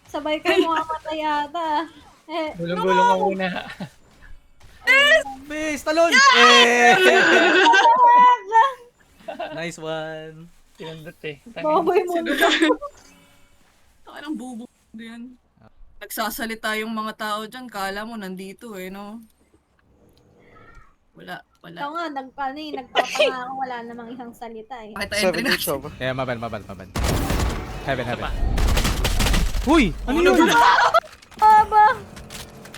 Sabay kayo makamatay yata. Gulong-gulong ka muna. Base, talon! Eh! Nice one. Sinundot eh. Baboy mo. Taka ng bubo yan. Nagsasalita yung mga tao dyan, kala mo nandito eh, no? Wala. Ikaw nga, nagpapangako wala namang isang salita eh. Pakita entry 7 na. each over. Yeah, mabal. Heaven. Huy! Ano yun? Aba!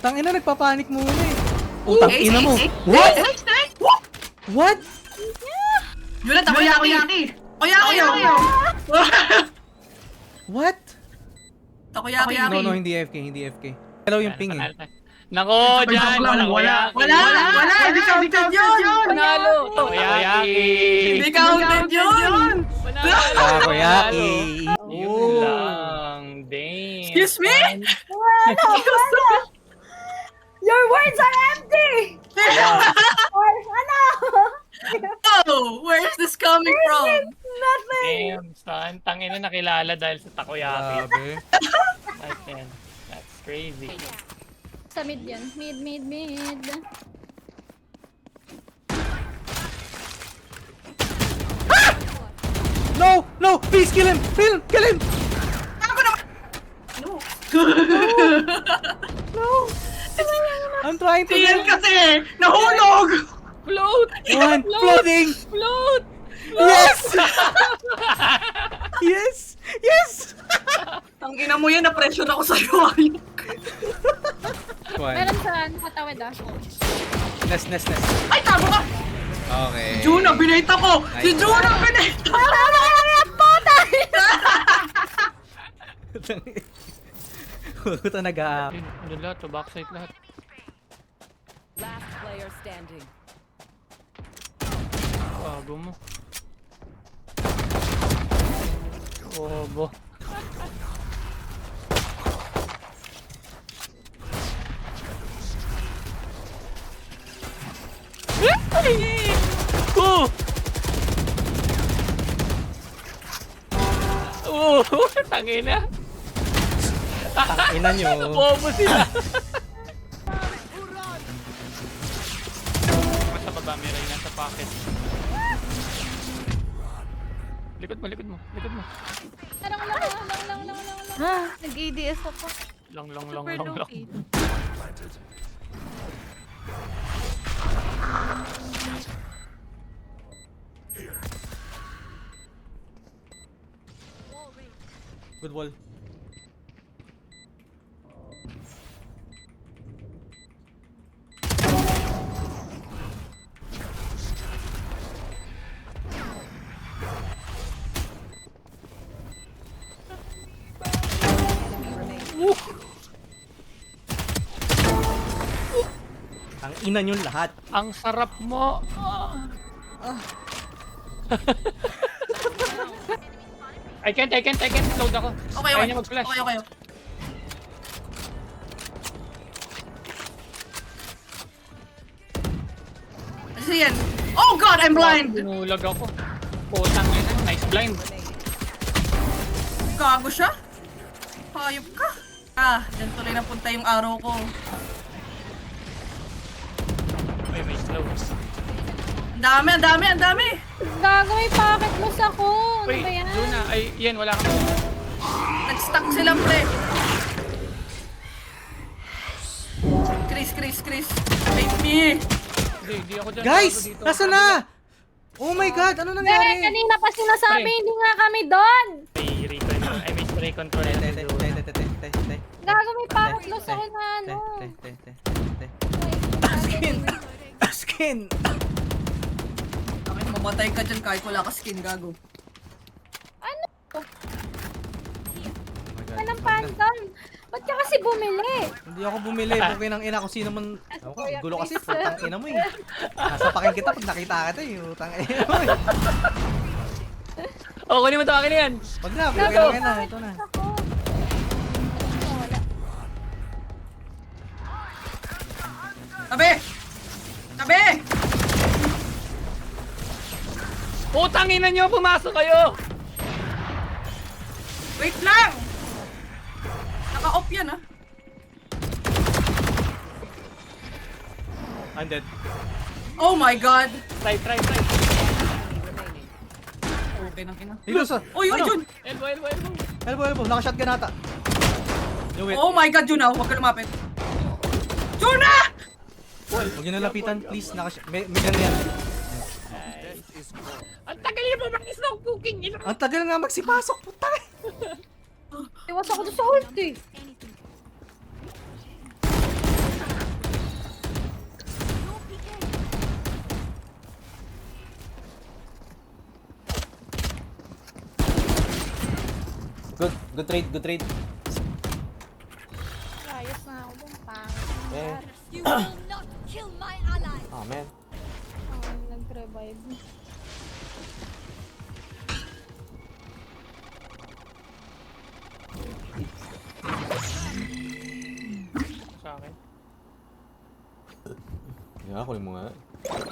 Tangina, nagpapanik muna eh. Utang ina mo. What? What? Yulat, takoyaki! Takoyaki! What? Takoyaki! No, hindi AFK. Hello yung ping eh. Nako, dyan! Wala! Hindi counted yun! Panalo! Takoyaki! Hindi counted yun! Takoyaki. Yun lang. Damn. Excuse me? Your words are empty! Or ano? Oh, where is this coming from? Nothing! Damn, son. Tangina nakilala dahil sa takoyaki. Grabe. That's crazy. Sa mid yan. Mid. No! Please kill him! Kill him! No! I'm trying to Tiyan kasi! Nahulog! Float! One! Floating! Float! Yes! Yes! Ang ina mo yan, na-pressure ako sa'yo. One. Meron sa nakatawid ah. Nest. Ay, tama ka! Okay. Juna, binayta ko! Si Juna, binayta ko! Ito nag-aap. Ano lahat? To backside lahat. Last player standing. Bago mo. Bobo. Oh! Oh! Tangina! Tangina nyo. Bobo sila! Mas sa baba, may Reyna sa pocket. Likod mo. Ha? Nag-ADS ako. Long. Super low-key. Good wall. Ang ina nyo lahat. Ang sarap mo! I can't. Load ako. Okay. Kaya niya mag-flash. Okay. Ano yan? Oh God, I'm blind! Binulag ako. Putang ina. Nice blind. Gago siya? Hayop ka? Dyan tuloy na punta yung araw ko. May slow. Ang dami! Gago, may pocket loss ako. Ano Wait, ba yan? Luna. Ay, yan. Wala kang... Nag-stuck sila, pre. Chris. Wait me. Hindi ako dyan. Guys! Ako dito. Nasa na? Oh my god! Ano Eh, nangyari? kanina pa sinasabi, Pre. hindi nga kami doon. May recon. Ay, may spray control. Gago, may pocket loss ako na ano. Skin! Okay, mamatay ka dyan kahit wala ka skin, gago. Ano? Walang phantom. Ba't ka kasi bumili? Hindi ako bumili. Bukay ng ina ko sino man. Gulo kasi. Putang ina mo eh. Nasa pakin kita pag nakita kita eh. Putang ina mo eh. Kunin mo ito. Akin na yan. Wag na. Bukay ng ina. Ito na. Ako. Tabi! Putang ina nyo. Pumasok kayo. Wait lang! yan ah. I'm dead. Oh my god! Try. Remaining. Okay na kina. Dito sa... Uy, ano? Jun! Elbow. Naka-shotgun ata. Knew it. Oh my god, Jun ah! Huwag ka lumapit. Jun ah! Huwag nyo nalapitan, please. May gun yan. Ang tagal niyo pa mag-snow cooking. Ang tagal nga magsipasok, puta. Iwas ako doon sa ult eh. Good trade. Ayos na ako doon. Eh. You will not kill my ally. Oh, man. Nag-revive. Sa akin. Hindi nga, kunin mo nga.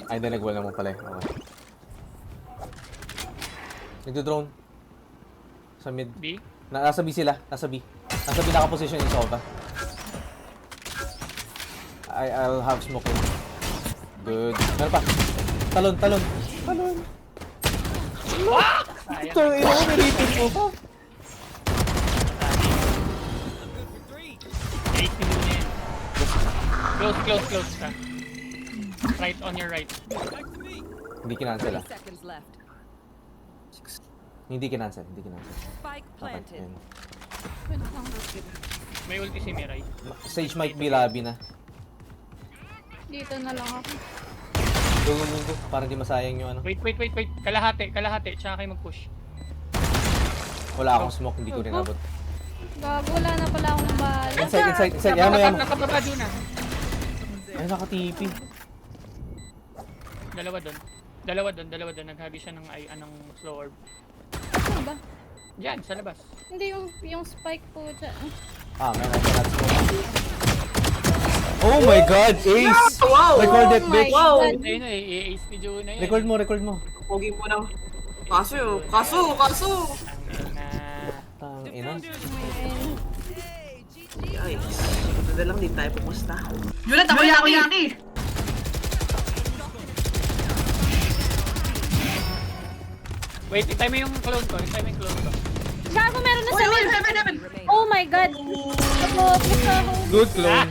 Ay, hindi, nag-wall naman pala. Okay. Nagdo-drone. Sa mid. B? Nasa B sila. Nasa B naka-position yung Sova. I'll have smoke in. Good. Meron pa. Talon. Sayang. Ito, ino ko, nilipin mo pa. 18 muna yan. Close ka. Right on your right. Hindi kinancel 30 seconds left. Hindi kinancel. Spike Okay. planted. Yun. May ulti si Mirai. Sage might be lobby na. Dito na lang ako. Go. Para di masayang yung ano. Wait. Kalahati. Tsaka kayo mag-push. Wala akong smoke, hindi ko rin abot. Gago, wala na pala akong bala. Inside. Yaman. Nakababa doon ah. Ay, naka-TP. Dalawa doon. Naghabi siya ng anong slow orb. Ano ba? Diyan, sa labas. Hindi yung spike po dyan. Ah, man, I cannot smoke. Oh my god, Ace! Wow! Record it, Oh my bitch! Wow! God. Ayun na, i-ace ni Joe na yan. Record mo. Pogi mo na. Kaso! Tang ina. Guys, ito na lang din tayo pumusta. Yun na, takoyaki! Wait, itay mo yung clone ko. Gago, meron na Uy, sa uy, mid. heaven! Oh my god. Ako, gusto ako. Good clone.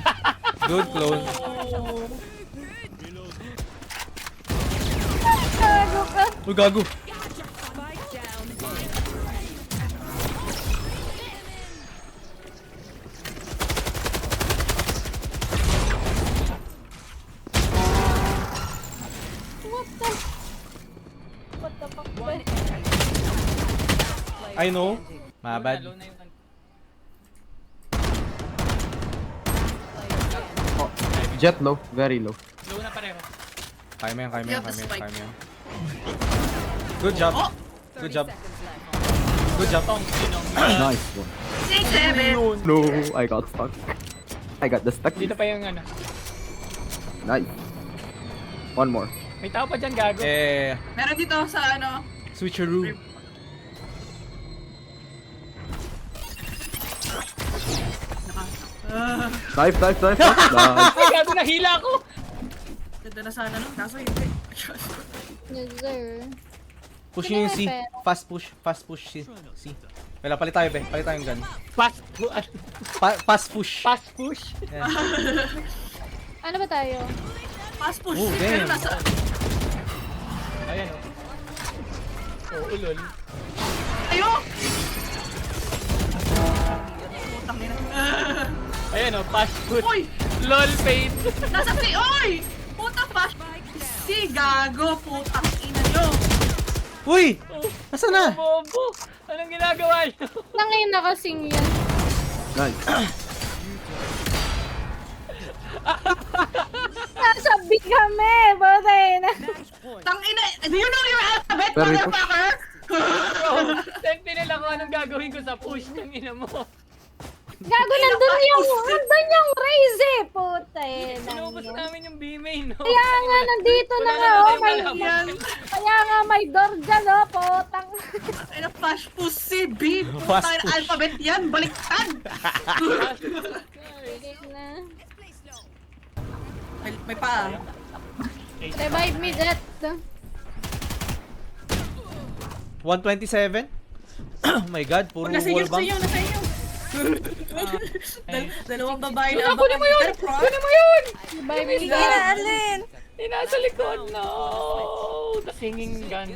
Gago ka. Uy, gago. Spike down. What the fuck ba? One enemy. I know. Standing. Mabad. Low na yung Jet low, very low. Low na pareho. Kaya mo yan. Yeah, the spike. Good job. 30 seconds left. Good job. Nice one. 6-7! No, I got stuck. I got the stuck. Dito pa yung ano. Nice. One more. May tao pa dyan, gago. Meron dito sa ano. Switcheroo. Knife. Nice. Ay, gago, nahila ako. Ganda na sana nun, kaso hindi. Yes, sir. Push nyo yung C. Fast push C. Wala, palit tayo, be. Palit tayong gun. Fast Push. Yan. Ano ba tayo? Fast push. Oh, Pero damn. nasa... Ayan o. Oh, ulol. Ayo! Putang ina. Ayan o, fast food. Uy! LOL pain. Nasa si... Oy! Puta fast... Si gago, putang ina nyo. Uy! Nasaan na? Bobo. Anong ginagawa niyo? Nangin na kasing yan. Nice. Nasa B kami! Batay na. Tang ina... Do you know your alphabet, Very motherfucker? Bro, sentinel ako anong gagawin ko sa push ng ina mo. Gago, nandun yung raise eh! Putay na. Inubos namin yung B-main, no? Kaya nga, nandito na nga, oh my God. Kaya nga, may door dyan, oh, putang. Ay na flash push si B. Fast Putang ina push. alphabet yan, baliktad. Fast food pa. Revive me, Jet. 127? Oh my god, puro Nasa inyo, wall nasa inyo, bang. nasa inyo. Dalawang babae na Kunin mo yun! Kunin mo yun! Revive me, Sige Jet. na, Alin. Nasa likod, no! The singing gun.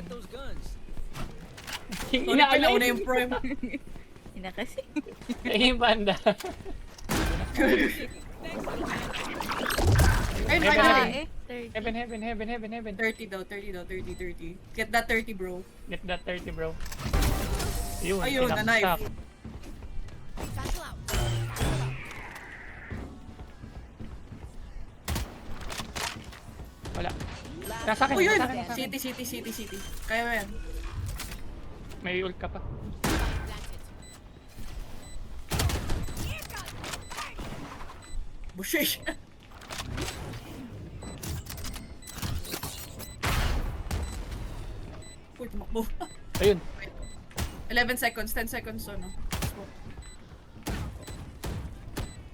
Yung Inauna inaalay. yung prime. Ina kasi. Ay, yung panda. Ayun, Heaven, kaya Eh, 30. Heaven. 30 daw, 30. Get that 30, bro. Get that 30, bro. Yun, Ayun, na pinaksak. knife. Wala. Nasa akin, Oh, yun! nasa akin. City. Kaya mo yan. May ult ka pa. Bushish. Uy, tumakbo. Ayun. 11 seconds, 10 seconds, ano. Smoke.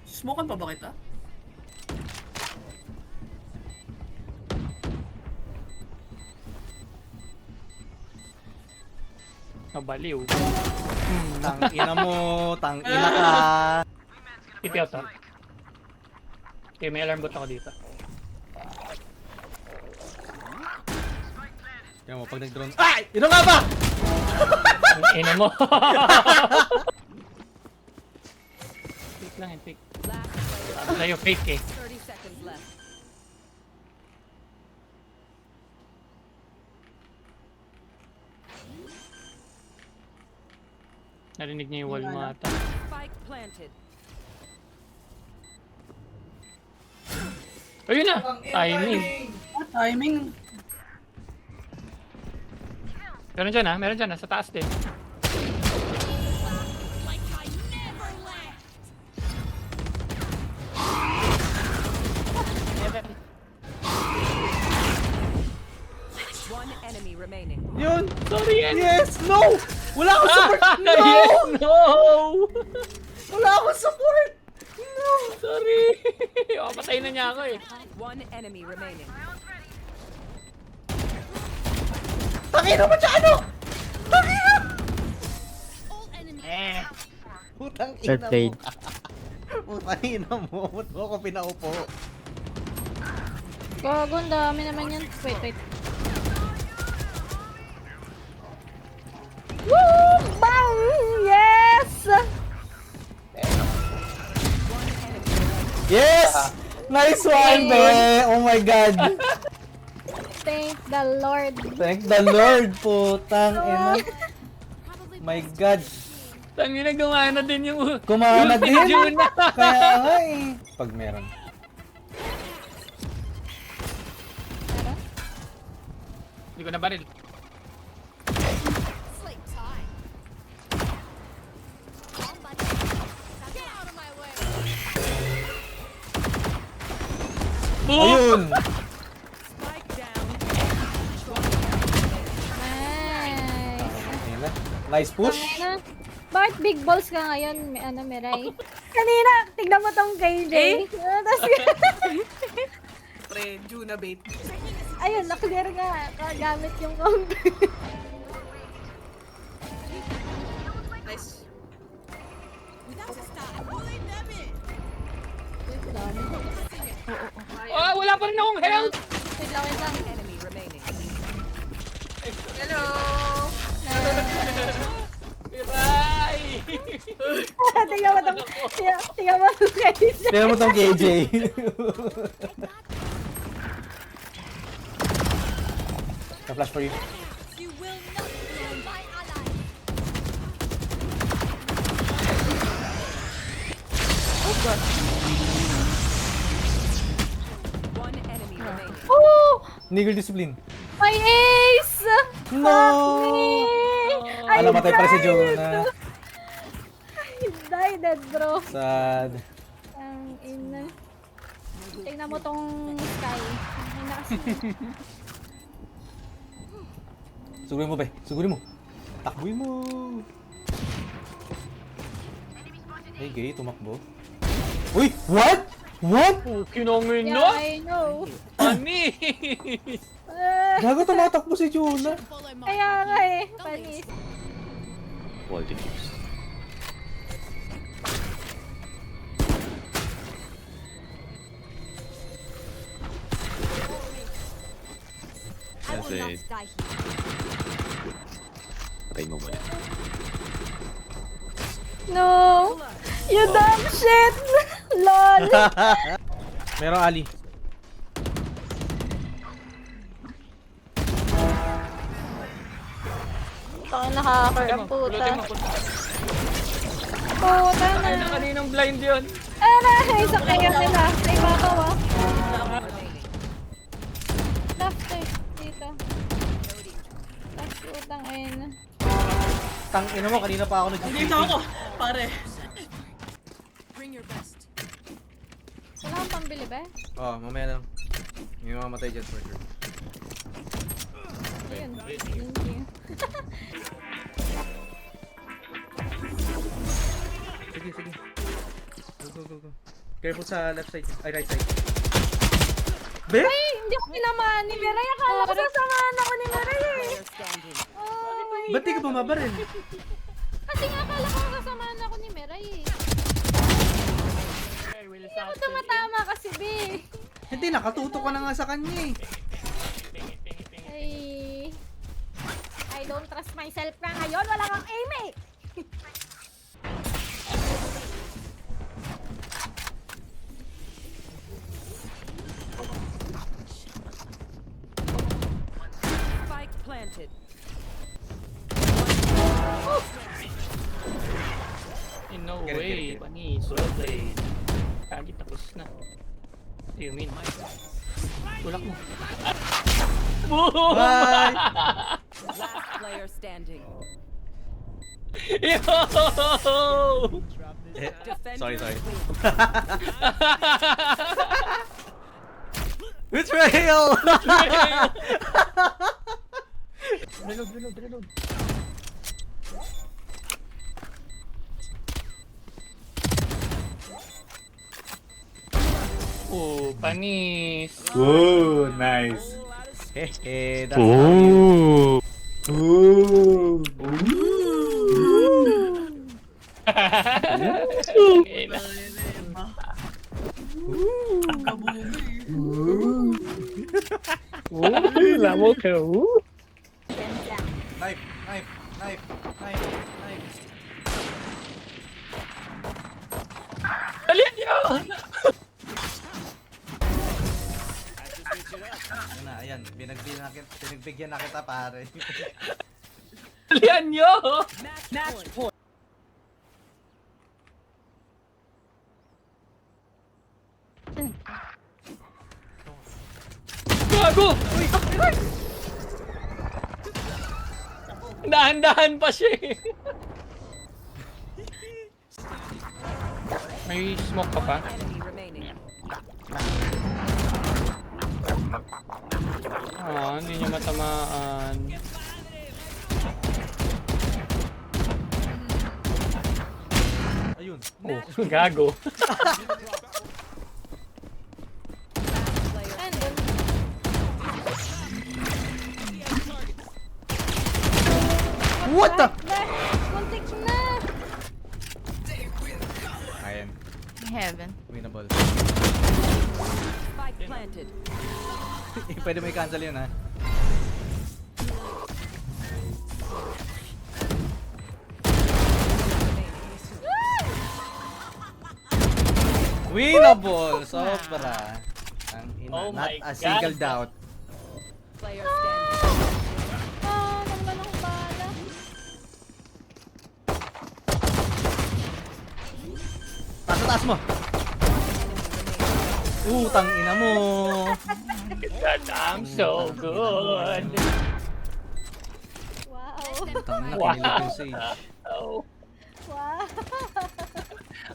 Smokean pa ba kita? Nabaliw. Tangina mo, tangina ka. Tip out ha. Okay, may alarm bot ako dito. Kaya mo, pag nag-drone. Ay! Ino nga ba? Ang ina mo. Fake lang yan, fake. Last player. Sa'yo, fake eh. 30 seconds left. Narinig niya yung wall mo ata. Spike planted. Ayun na! Timing. Timing. Meron dyan ha, sa taas din. One enemy remaining. Yun! Sorry yan! Yes! No! Wala akong support! No! Yes! No! Wala akong support! No! Sorry! Oh, patayin na niya ako eh. One enemy remaining. Tangina mo siya ano? Tangina! Eh. Putang Third ina plate. mo. Putang ina mo. Ba't mo ako pinaupo? Gago, ang dami naman yan. Wait. Woo! Bang! Yes! Yes! Nice one, be! Oh my god! Thank the Lord. Thank the Lord, putang ina. My god. Tangina, gumana din yung... Kumana din. Juna. Kaya nga eh. Pag meron. Hindi ko na baril. Boom! Ayun! Spike down. Nice. Ayun na. Nice push. Ano? Bakit big balls ka ngayon, Mirai? Kanina, tignan mo tong KJ. Tapos, Pre, Juna bait. ayun, na-clear nga. Gamit yung counter. Nice. Oh, wala pa rin akong health! Wait lang. Enemy remaining. Hello! Miray! Tingnan mo tong, tingnan mo tong KJ. Tingnan mo tong KJ. Na-flash for you. One enemy remaining. Oh! Niggle discipline. My ace! No! I Namatay pala si died! Jonah. I died, bro. Sad. Ang ina. Tingnan mo tong sky. Ay, kasi. Sugurin mo, be. Sugurin mo. Takbuhin mo. Hey, gay. Tumakbo. Uy! What? What? Kinongin Yeah, no? I know. Panis! Gago tumatakbo si Juna. Kaya nga eh. Panis. Wall diffuse. Kasi... Patay mo muna. No! You dumb shit! LOL! Meron Ali. Ang nakaka-hacker ang puta. Pulutin mo, Puta Ay, na na. kaninang blind yun. Isa kayo nila. Sa ibabaw ah. Left eh. Dito. Left utang ayun. Tang ina mo, kanina pa ako Dito ako, pare. Wala kang pambili ba? Oh, mamaya lang. May mamamatay dyan for sure. Ayun. Thank you. Sige, sige. Go. Careful sa left side. Ay, right side. Be? Ay! Hindi ako tinamaan ni Miray. Akala ko sasamahan ako ni Miray eh. Player standing. Oh, Ba't di ka bumabaril? kasi nga akala ko sasamahan ako ni Miray eh. I will Hindi ako start tumatama kasi be. Hindi, nakatuto ka na nga sa kanya eh. Ay. I don't trust myself na ngayon. Wala kang aim eh. Spike planted. In no Get it, way, get it. panis. Well played. Kagi tapos na. What do you mean? Tulak mo. Boom! Bye! Last player standing. Yo! Defenders win. Betrayal! Reload. Oh, panis. Ooh, nice. Hehe, that's how you... Okay na. Lamo ka. Knife. Alian nyo! Ayan, pinagbigyan na kita pare. Alian nyo! Match point. Gago! Dahan-dahan pa siya eh. May smoke ka pa? Enemy remaining. Hindi niya matamaan. Ayun. Oh, gago. Player Andun. What the? Muntik na. Ayan, Heaven. winnable. spike planted. Pwede may cancel yun ha. Winnable! Sobra. Ang ina, Oh not my a single God. doubt. Player standing. Nang manong bala. Taas mo! Tang ina mo! God, I'm so good. Wow. Tang ina, kinilig yung Sage. Oh, Wow.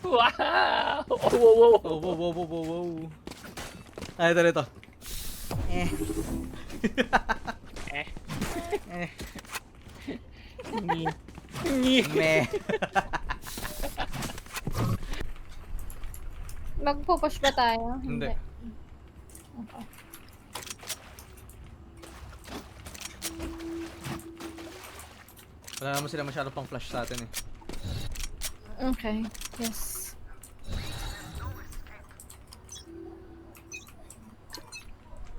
wow! Oh, wow. Ay, ito. Eh. Ni. Meh. Magpupush ba tayo? Hindi. Okay. Wala naman sila masyado pang flash sa atin eh. Okay. Yes.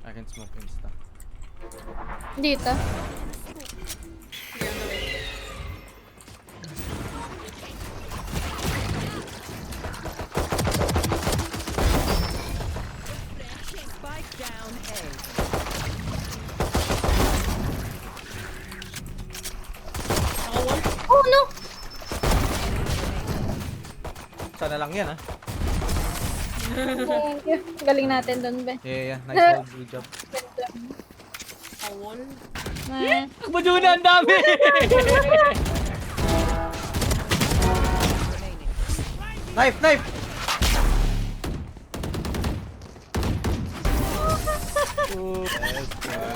I can smoke insta. Dito. Spike down A. Oh no! Sana lang yan, ah. Thank you. Galing natin dun, be. Yeah. Nice hold. Good job. Awol. Ah, Takbo na, ang dami! Remaining. Knife! Knife! Let's go.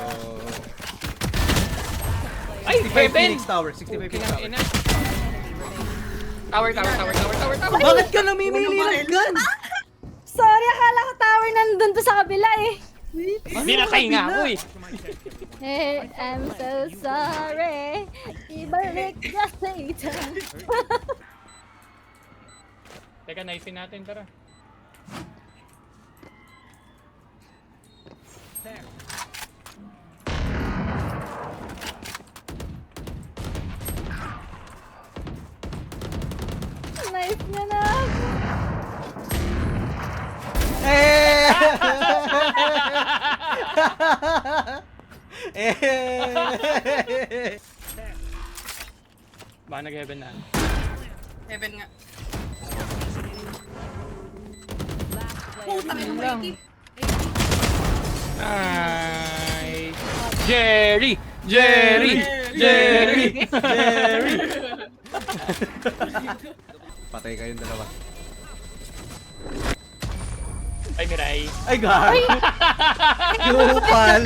Ay, 65 Heaven! Phoenix Tower. 65 Phoenix Kinang Tower. ina. Tower. Bakit ka namimili ng gun? sorry, akala ko tower nandun to sa kabila eh. Dinatay nga ako eh. Hey, I'm so sorry. Ibalik ka sa ito. Teka, naisin natin, tara. Nice niya na. Eh! Baka nag-heaven na. Heaven nga. Last player Puta ka remaining. Nice. Jerry! Jerry! Jerry! Jerry! Patay kayong dalawa. Ay, Mirai. Ay, God! Gupal!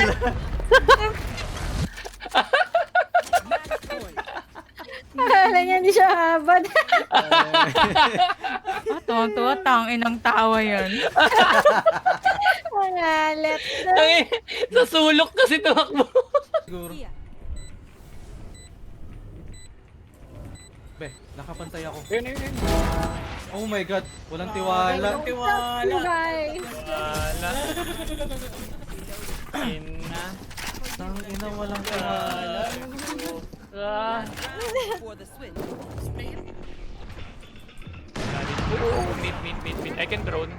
Akala niya hindi siya habad. Tuwang-tuwa, tangin ang tawa yan. Mangalit. Ay, sa sulok kasi tumakbo. Siguro. Be, nakapantay ako. Yun. Oh my God, walang tiwala. Tiwala. Guys. Wala. Ina. Nang ina, walang tiwala. Ah. for the switch. Mid. I can drone.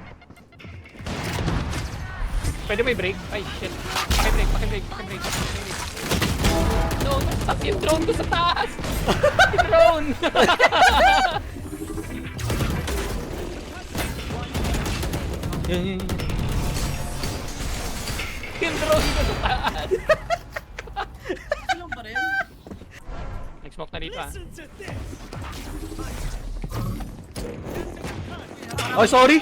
Pwede may break? Ay, shit. Paki-break. No, stop yung drone ko sa taas! Yung drone! Yun. Yung drone ko sa taas! Ano pa rin? Nag-smoke na dito ah. Oh, sorry!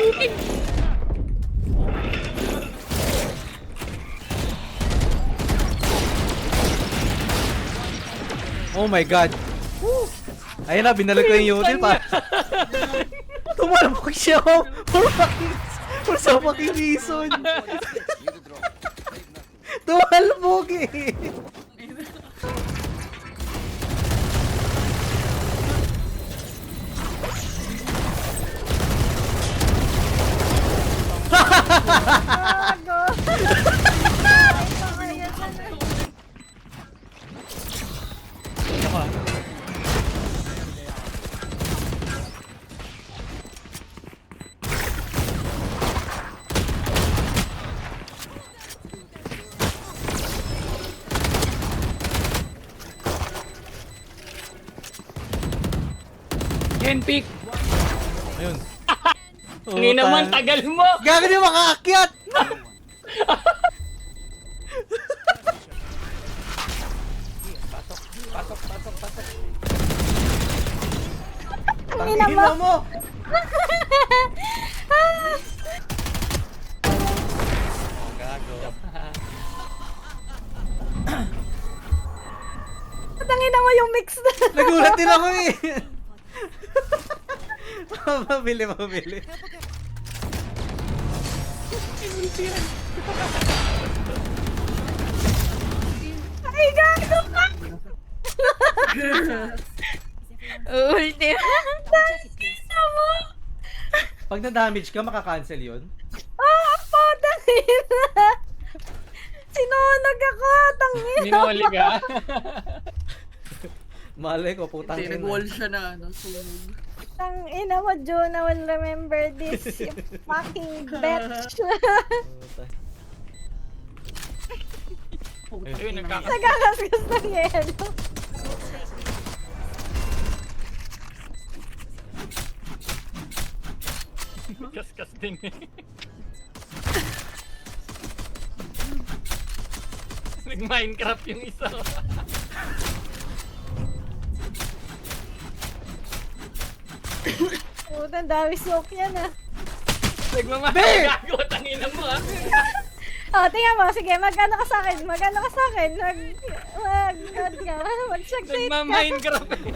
Oh my God. Ayun na, binalag ko yung util pa. Tumalabok siya for some fucking reason. Tumalabok eh. Gago. Gen pick! Ayun. Hindi naman, tagal mo! Gago di makaakyat! Pasok. Tangina mo. Ina mo! Tangina mo yung mix na. Nagulat din ako eh. Mabili. Ay, gago ka! Ulti. Tangina mo! Pag na-damage ka, makakancel yun. Ah, tangina! Sinunog ako, tangina! Minoli ka. Malay ko, putang Hindi, ina. nag-wall siya na, ano, sunog. Tangina mo, Jonah will remember this, you fucking bitch. Ayun, nagkaka... Nagkakaskas ng yelo. Kaskas din eh. Nag-Minecraft yung isa. Puta, dami smoke yan ah. Nagmamagago, tangina mo ah. Oh, tingnan mo, sige, magkano ka sa akin? Magkano ka sa akin? Mag-spectate ka. Nagma-Minecraft eh.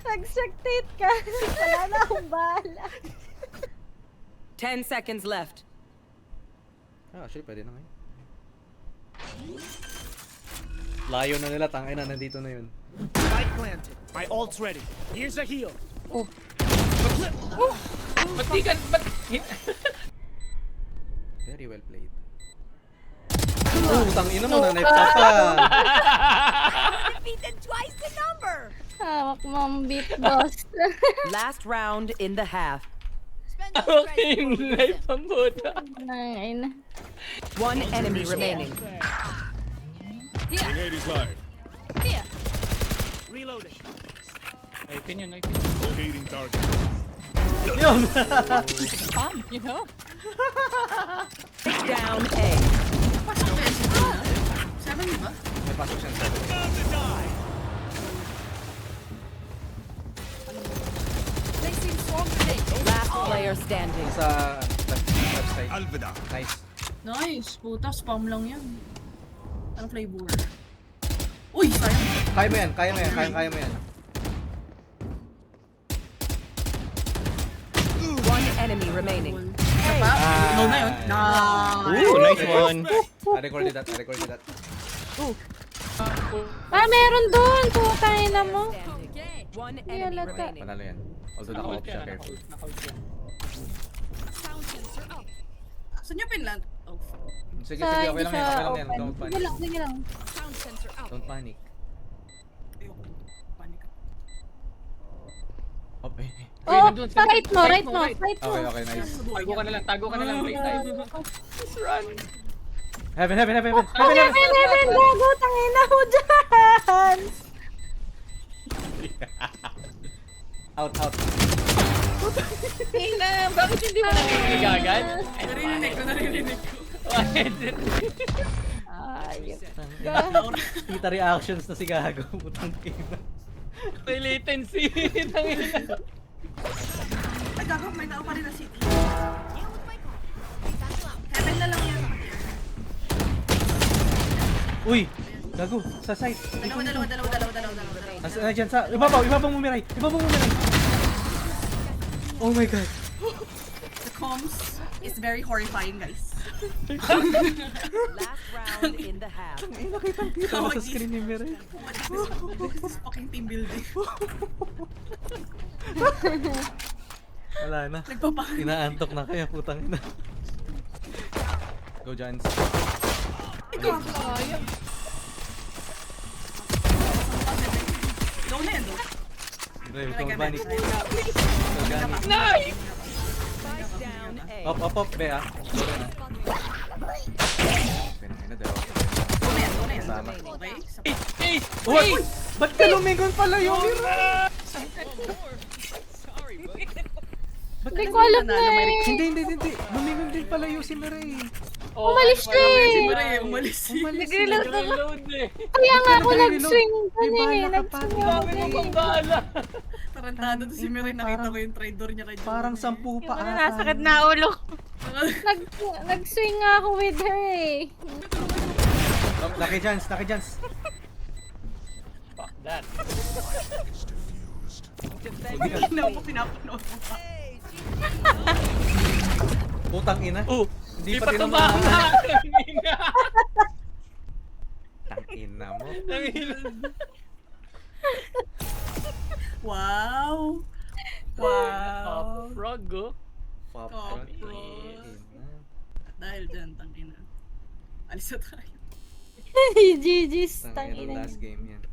Mag-spectate ka. Wala na akong bahala. 10 seconds left. Ah, actually, pwede na ngayon. Layo na nila, tangina, nandito na yun. Spike planted. My ult's ready. Here's a heal. Ba't di ka... Ba't... Very well played. Tangina mo, nanay pa pa. Defeated twice the number. Hawak mo ang beat, boss. Last round in the half. Okay, yung life ang buta. Nangin. One enemy remaining. Ladies live. Reloading. Ay, pin yun, ay, pin. Locating target. Yun! Fun, you know? Down A. Pasok ba yan si Jonah? 7 ba? May pasok siya sa Last player standing. sa left side. Alvida. Nice. Nice, puta, spam lang yan. Anong flavor? Uy, sayang. Kaya mo yan, kaya mo yan, kaya mo yan. One enemy remaining. Isa pa? No na yun. Nice. Ooh, nice one. I recorded that, I recorded that. Ah, meron doon. Putangin na mo. One enemy Yalata. remaining. Panalo yan. Although naka-off siya, careful. Saan niyo pinland? Oh, Sige, sige, okay lang yan, okay lang yan. open. Don't Sige panic. lang, sige lang. Don't panic. ayoko. Panik ako. Op, eh. Oh, nandun, sa right mo, right mo, right. right mo. Okay, okay, nice. Tago ka na lang, tago ka na lang. Wait, tayo. Just run. Heaven, heaven, heaven, heaven, Oh, heaven, heaven, heaven, gago, tangina mo dyan! Out, out. Tina, bakit hindi mo narinig agad? Narinig ko, narinig ko. Ayop. Kita reactions na si Gago. Putang ina. May latency. Tangina. Ay, gago, may tao pa rin na city. Heaven na lang yan. Uy! Gago, sa side. Dalawa. Asa dyan sa... Ibabaw mo Mirai! Ibabaw mo Mirai! Oh my god. The comms is very horrifying, guys. Last round in the half. Ina, kitang-kita mo sa screen ni Mirai. This is fucking team building. Wala na. Nagpapahan. Inaantok na kayo, putang ina. Go, Jans. Ikaw, Go na yan, though. Brave, ito mag-panic. Nice! Spike down A. Up, be ah. Pinakina, dalawa. Go na yan. Sama. Okay? Ace! Uy! Ba't ka lumingon pala yung Mirai? Hindi ko alam na eh. Hindi. Lumingon din pala yung si Mirai. Umalis siya eh. Umalis. Nag-reload ako. Reload eh. Kaya nga ako Nag-reload. nag-swing May doon eh. bala ka pa. Nag-swing Dami ako ng eh. pambala. Tarantado to si Mirai. Nakita ko yung traitor niya kay Joey. Parang 10 pa Ano, nasakit na ulo. Nag-swing nga ako with her eh. Lucky Jans. Fuck that. Ginawa ko, pinapanood ko pa. Putang ina. Oh, Hindi di pa pa tinama. tumama. Tangina. Tangina mo. Tangina. Wow! Wow! Frog, oh. Pop. Pop. Tangina. Dahil dyan, tangina. Alis na tayo. GG's, Tangina, tangina. last game yan.